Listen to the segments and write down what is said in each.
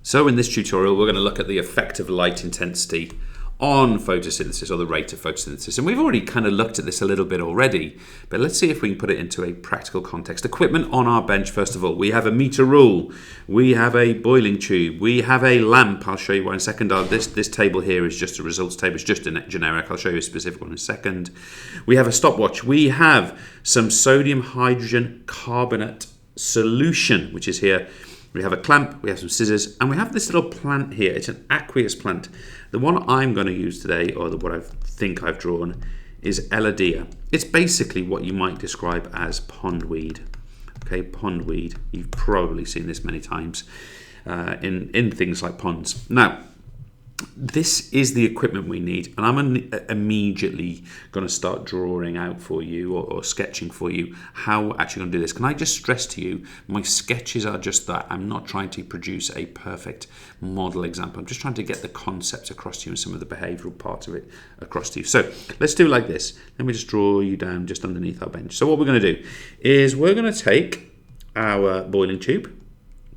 So in this tutorial, we're going to look at the effect of light intensity on photosynthesis, or the rate of photosynthesis. And we've already kind of looked at this a little bit already, but let's see if we can put it into a practical context. Equipment on our bench, first of all. We have a meter rule, we have a boiling tube, we have a lamp. I'll show you one in a second. This table here is just a results table, it's just a generic. I'll show you a specific one in a second. We have a stopwatch, we have some sodium hydrogen carbonate solution, which is here. We have a clamp, we have some scissors, and we have this little plant here. It's an aqueous plant. The one I'm going to use today, or what I think I've drawn, is Elodea. It's basically what you might describe as pondweed. Okay, pondweed. You've probably seen this many times in things like ponds. Now, this is the equipment we need, and I'm immediately going to start drawing out for you or sketching for you how we're actually going to do this. Can I just stress to you, my sketches are just that. I'm not trying to produce a perfect model example. I'm just trying to get the concept across to you and some of the behavioural part of it across to you. So let's do it like this. Let me just draw you down just underneath our bench. So what we're going to do is we're going to take our boiling tube.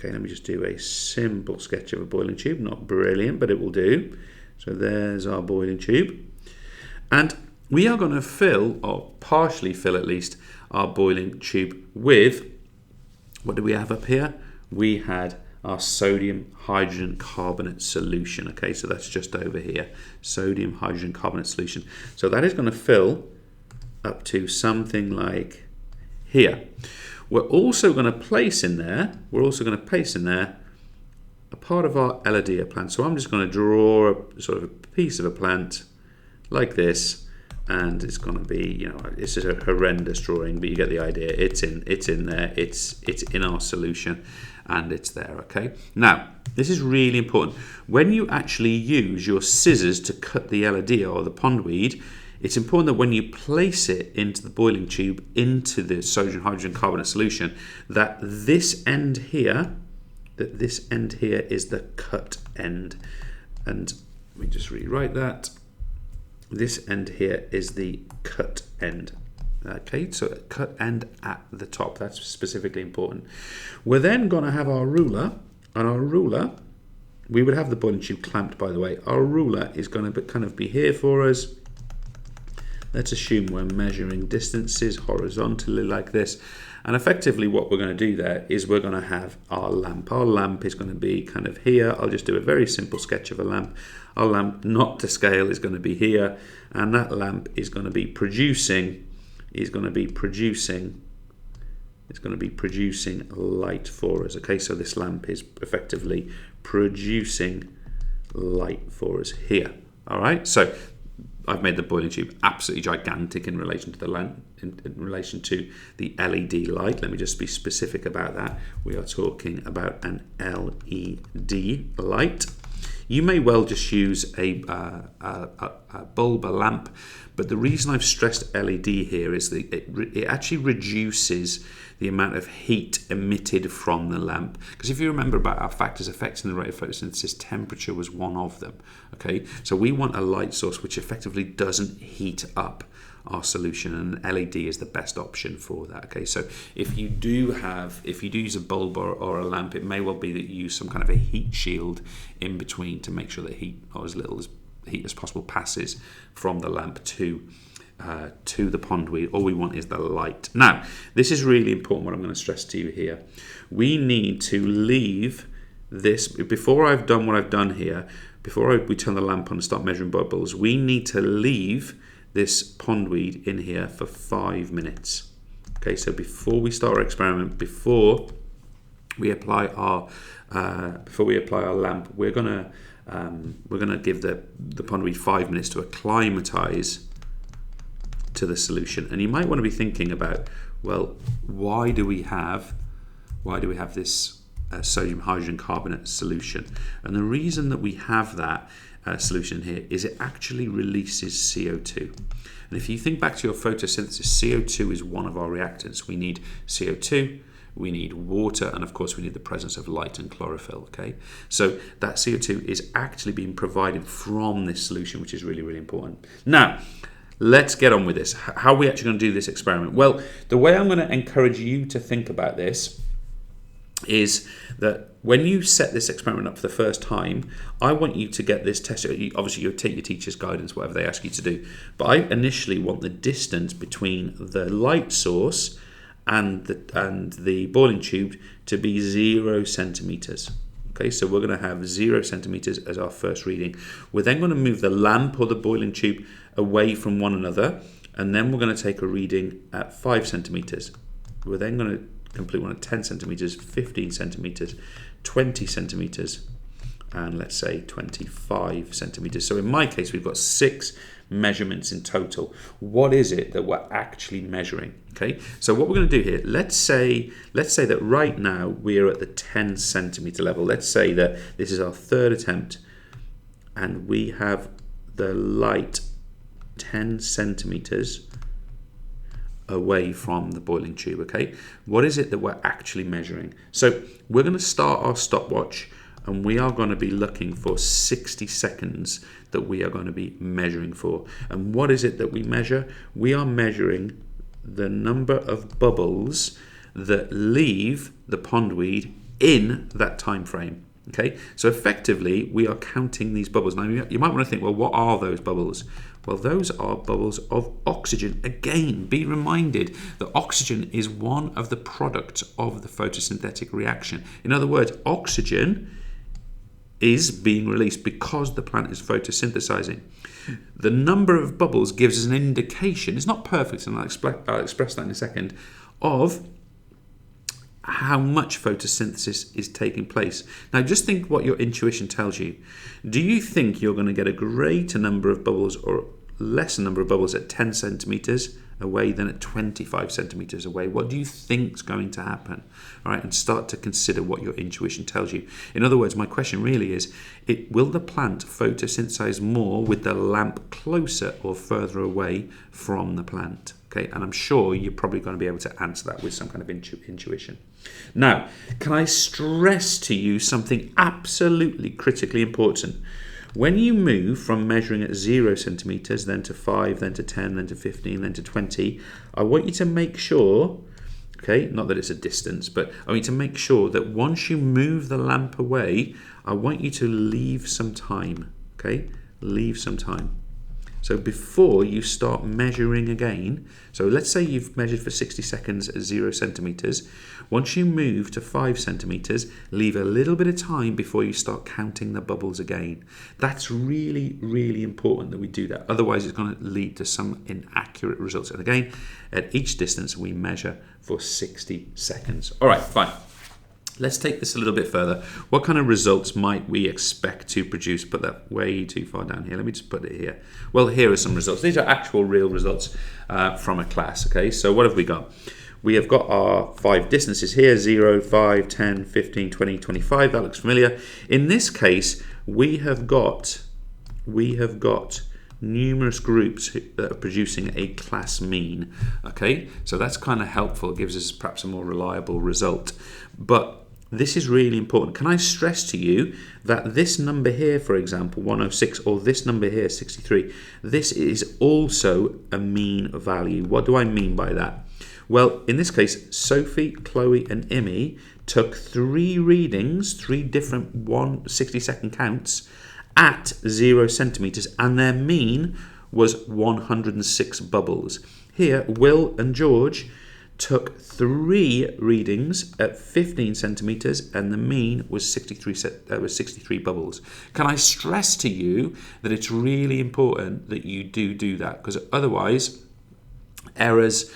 Okay, let me just do a simple sketch of a boiling tube. Not brilliant, but it will do. So there's our boiling tube. And we are going to fill, or partially fill at least, our boiling tube with, what do we have up here? We had our sodium hydrogen carbonate solution. Okay, so that's just over here. Sodium hydrogen carbonate solution. So that is going to fill up to something like here. We're also going to place in there, a part of our Elodea plant. So I'm just going to draw a sort of a piece of a plant like this, and it's going to be, it's just a horrendous drawing, but you get the idea. It's in there, it's in our solution, and it's there, okay? Now, this is really important. When you actually use your scissors to cut the Elodea or the pondweed, it's important that when you place it into the boiling tube, into the sodium hydrogen carbonate solution, that this end here is the cut end. And let me just rewrite that. This end here is the cut end. Okay, so cut end at the top. That's specifically important. We're then going to have our ruler, and our ruler, we would have the boiling tube clamped, by the way. Our ruler is going to kind of be here for us. Let's assume we're measuring distances horizontally like this. And effectively what we're going to do there is we're going to have our lamp. Our lamp is going to be kind of here. I'll just do a very simple sketch of a lamp. Our lamp, not to scale, is going to be here. And that lamp is going to be producing light for us. Okay, so this lamp is effectively producing light for us here. All right, so I've made the boiling tube absolutely gigantic in relation to the lamp, in relation to the LED light. Let me just be specific about that. We are talking about an LED light. You may well just use a bulb, a lamp, but the reason I've stressed LED here is that it actually reduces the amount of heat emitted from the lamp. Because if you remember about our factors affecting the rate of photosynthesis, temperature was one of them. Okay, so we want a light source which effectively doesn't heat up our solution, and LED is the best option for that. Okay, so if you do use a bulb or a lamp, it may well be that you use some kind of a heat shield in between to make sure that heat, or as little as heat as possible, passes from the lamp to the pondweed. All we want is the light. Now, this is really important, what I'm going to stress to you here. We need to leave this, before I've done what I've done here, we turn the lamp on and start measuring bubbles, we need to leave this pondweed in here for 5 minutes. Okay, so before we start our experiment, before we apply our lamp, we're gonna give the pondweed 5 minutes to acclimatize to the solution. And you might want to be thinking about, well, why do we have this sodium hydrogen carbonate solution? And the reason that we have that solution here is it actually releases CO2. And if you think back to your photosynthesis, CO2 is one of our reactants. We need CO2, we need water, and of course we need the presence of light and chlorophyll. Okay, so that CO2 is actually being provided from this solution, which is really, really important. Now, let's get on with this. How are we actually going to do this experiment? Well, the way I'm going to encourage you to think about this is that when you set this experiment up for the first time, I want you to get this test. Obviously, you'll take your teacher's guidance, whatever they ask you to do. But I initially want the distance between the light source and the boiling tube to be 0 centimeters. Okay, so we're going to have 0 centimeters as our first reading. We're then going to move the lamp or the boiling tube away from one another, and then we're going to take a reading at 5 centimeters. We're then going to complete one at 10 centimeters, 15 centimeters, 20 centimeters, and let's say 25 centimeters. So in my case, we've got 6 measurements in total. What is it that we're actually measuring? Okay, so what we're going to do here, let's say that right now we're at the 10 centimeter level. Let's say that this is our third attempt and we have the light 10 centimeters away from the boiling tube. Okay, what is it that we're actually measuring? So we're going to start our stopwatch and we are going to be looking for 60 seconds that we are going to be measuring for. And what is it that we measure? We are measuring the number of bubbles that leave the pondweed in that time frame. Okay, so effectively we are counting these bubbles. Now you might want to think, well, what are those bubbles? Well, those are bubbles of oxygen. Again, be reminded that oxygen is one of the products of the photosynthetic reaction. In other words, oxygen is being released because the plant is photosynthesizing. The number of bubbles gives us an indication, it's not perfect, and I'll express that in a second, of how much photosynthesis is taking place. Now just think what your intuition tells you. Do you think you're going to get a greater number of bubbles or lesser number of bubbles at 10 centimeters away than at 25 centimeters away? What do you think is going to happen? All right, and start to consider what your intuition tells you. In other words, my question really is, will the plant photosynthesize more with the lamp closer or further away from the plant? Okay, and I'm sure you're probably going to be able to answer that with some kind of intuition. Now, can I stress to you something absolutely critically important? When you move from measuring at 0 centimeters, then to 5, then to 10, then to 15, then to 20, I want you to make sure, okay, not that it's a distance, but I want you to make sure that once you move the lamp away, I want you to leave some time, okay? Leave some time. So before you start measuring again, so let's say you've measured for 60 seconds at 0 centimeters. Once you move to 5 centimeters, leave a little bit of time before you start counting the bubbles again. That's really, really important that we do that. Otherwise, it's going to lead to some inaccurate results. And again, at each distance, we measure for 60 seconds. All right, fine. Let's take this a little bit further. What kind of results might we expect to produce? Put that way too far down here. Let me just put it here. Well, here are some results. These are actual real results from a class. Okay, so what have we got? We have got our 5 distances here, 0, 5, 10, 15, 20, 25. That looks familiar. In this case, we have got numerous groups that are producing a class mean. Okay, so that's kind of helpful. It gives us perhaps a more reliable result. But this is really important. Can I stress to you that this number here, for example, 106, or this number here, 63, this is also a mean value. What do I mean by that? Well, in this case, Sophie, Chloe, and Imi took 3 readings, 3 different 60-second counts at 0 centimeters, and their mean was 106 bubbles. Here, Will and George took 3 readings at 15 centimeters and the mean was 63 bubbles. Can I stress to you that it's really important that you do that, because otherwise errors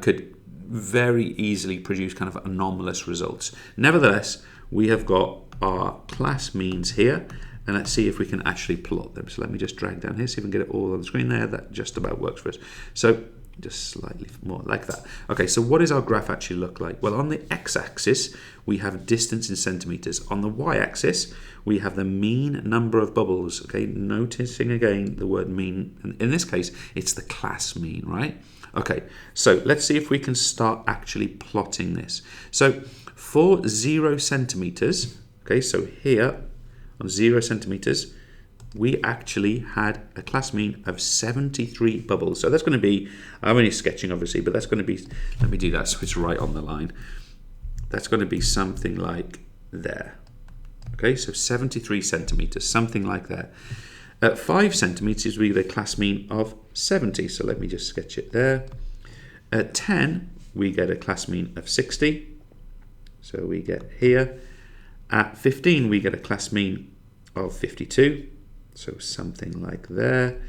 could very easily produce kind of anomalous results. Nevertheless, we have got our class means here, and let's see if we can actually plot them. So let me just drag down here, see if we can get it all on the screen there. That just about works for us. So just slightly more like that. Okay, so what does our graph actually look like? Well, on the x-axis, we have distance in centimeters. On the y-axis, we have the mean number of bubbles. Okay, noticing again the word mean. And in this case, it's the class mean, right? Okay, so let's see if we can start actually plotting this. So for 0 centimeters, okay, so here on 0 centimeters, we actually had a class mean of 73 bubbles. So that's going to be, I'm only sketching obviously, but that's going to be, let me do that so it's right on the line. that's going to be something like there. Okay, so 73 centimeters, something like that. At 5 centimeters, we get a class mean of 70. So let me just sketch it there. At 10, we get a class mean of 60. So we get here. At 15, we get a class mean of 52. So something like there.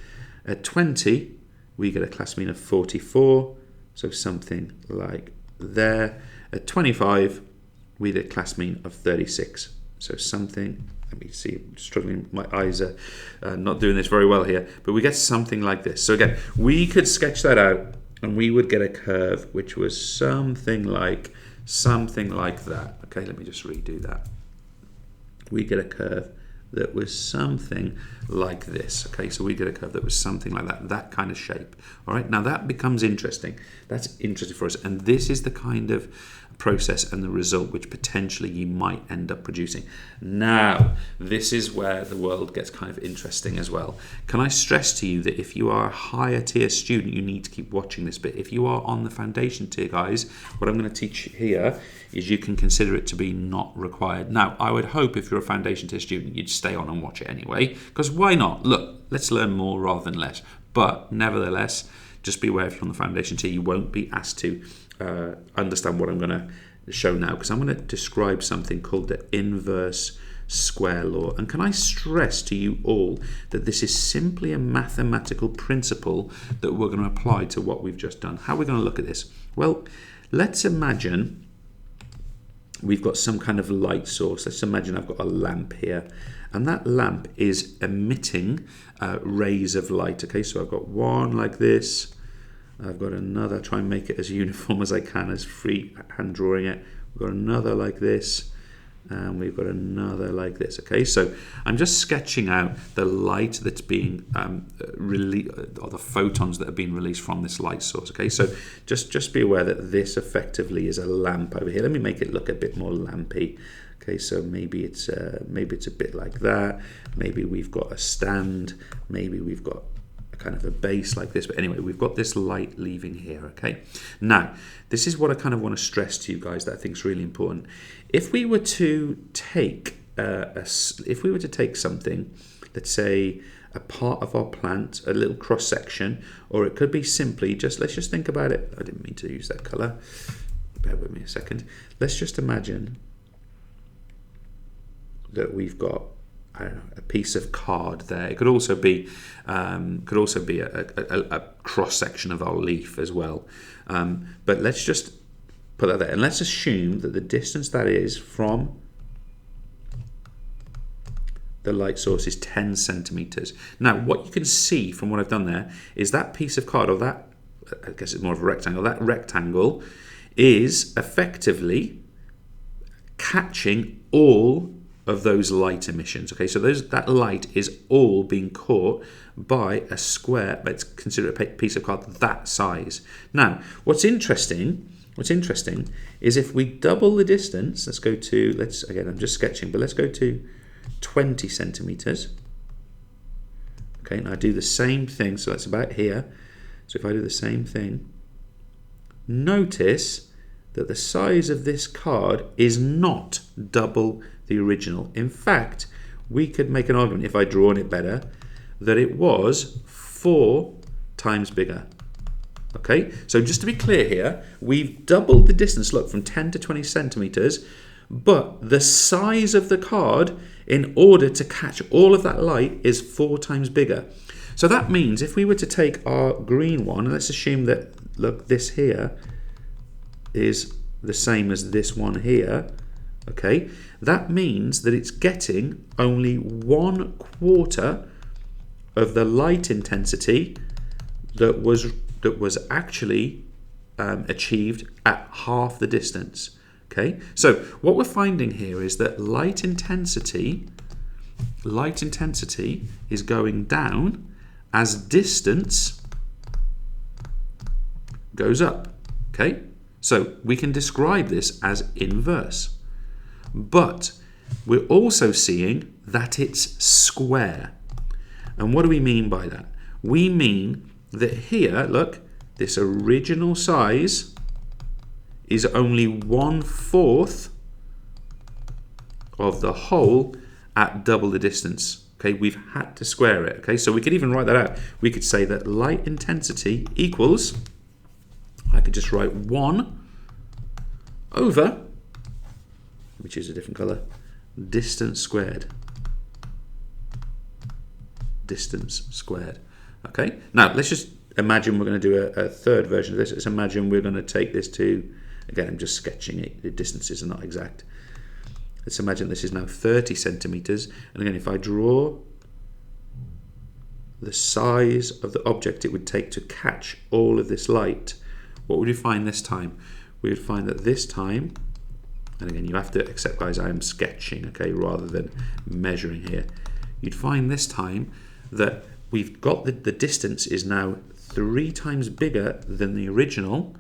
At 20, we get a class mean of 44. So something like there. At 25, we get a class mean of 36. So something, let me see, I'm struggling, my eyes are not doing this very well here, but we get something like this. So again, we could sketch that out and we would get a curve which was something like that. Okay, let me just redo that. We get a curve that was something like this. Okay, so we get a curve that was something like that kind of shape. All right, now that becomes interesting. That's interesting for us, and this is the kind of process and the result which potentially you might end up producing. Now, this is where the world gets kind of interesting as well. Can I stress to you that if you are a higher tier student, you need to keep watching this bit. If you are on the foundation tier, guys, what I'm going to teach here is you can consider it to be not required. Now, I would hope if you're a foundation tier student, you'd stay on and watch it anyway, because why not? Look, let's learn more rather than less. But nevertheless, just be aware if you're on the foundation tier, you won't be asked to understand what I'm going to show now, because I'm going to describe something called the inverse square law. And can I stress to you all that this is simply a mathematical principle that we're going to apply to what we've just done. How are we going to look at this? Well, let's imagine we've got some kind of light source. Let's imagine I've got a lamp here, and that lamp is emitting rays of light. Okay, so I've got one like this. I've got another, try and make it as uniform as I can, as free hand drawing it. We've got another like this, and we've got another like this. Okay, so I'm just sketching out the light that's being released, or the photons that are being released from this light source. Okay, so just be aware that this effectively is a lamp over here. Let me make it look a bit more lampy. Okay, so maybe it's a bit like that. Maybe we've got a stand. Maybe we've got kind of a base like this, but anyway, we've got this light leaving here. Okay, now this is what I kind of want to stress to you guys that I think is really important. If we were to take something, let's say a part of our plant, a little cross section, or it could be simply let's just think about it. I didn't mean to use that color. Bear with me a second. Let's just imagine that we've got, I don't know, a piece of card there. It could also be a cross section of our leaf as well. But let's just put that there, and let's assume that the distance that is from the light source is 10 centimeters. Now, what you can see from what I've done there is that piece of card, or that, I guess it's more of a rectangle, that rectangle is effectively catching all of those light emissions. Okay, so that light is all being caught by a square, let's consider a piece of card that size. Now, what's interesting is if we double the distance, again, I'm just sketching, but let's go to 20 centimeters. Okay, and I do the same thing, so that's about here. So if I do the same thing, notice that the size of this card is not double the original. In fact, we could make an argument, if I'd drawn it better, that it was 4 times bigger. Okay, so just to be clear here, we've doubled the distance, look, from 10 to 20 centimeters, but the size of the card, in order to catch all of that light, is 4 times bigger. So that means if we were to take our green one, and let's assume that, look, this here is the same as this one here, okay, that means that it's getting only 1/4 of the light intensity that was actually achieved at half the distance. Okay, so what we're finding here is that light intensity is going down as distance goes up. Okay, so we can describe this as inverse. But we're also seeing that it's square. And what do we mean by that? We mean that here, look, this original size is only 1/4 of the whole at double the distance. Okay, we've had to square it. Okay, so we could even write that out. We could say that light intensity equals, I could just write 1 over, which is a different color, distance squared. Distance squared. Okay, now let's just imagine we're going to do a third version of this. Let's imagine we're going to take this to, again, I'm just sketching it, the distances are not exact. Let's imagine this is now 30 centimeters. And again, if I draw the size of the object it would take to catch all of this light, what would we find this time? We would find that this time, and again, you have to accept, guys, I am sketching, okay, rather than measuring here. You'd find this time that we've got the distance is now 3 times bigger than the original,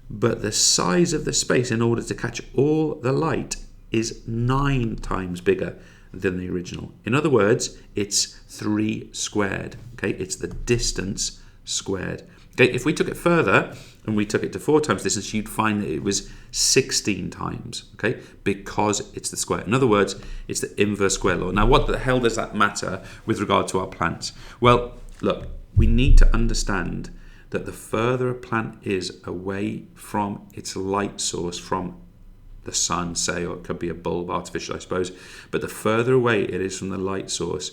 but the size of the space in order to catch all the light is 9 times bigger than the original. In other words, it's 3 squared. Okay, it's the distance squared. Okay, if we took it further and we took it to 4 times distance, you'd find that it was 16 times. Okay, because it's the square. In other words, it's the inverse square law. Now, what the hell does that matter with regard to our plants? Well, look, we need to understand that the further a plant is away from its light source, from the sun, say, or it could be a bulb, artificial, I suppose, but the further away it is from the light source,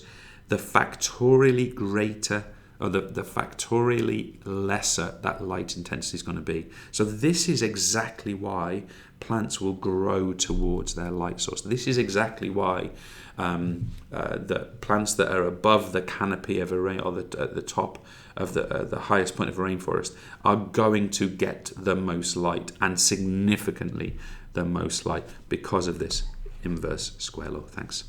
the factorially greater, or the factorially lesser that light intensity is going to be. So this is exactly why plants will grow towards their light source. This is exactly why the plants that are above the canopy of a rain, or at the top of the highest point of a rainforest, are going to get the most light, and significantly the most light, because of this inverse square law. Thanks.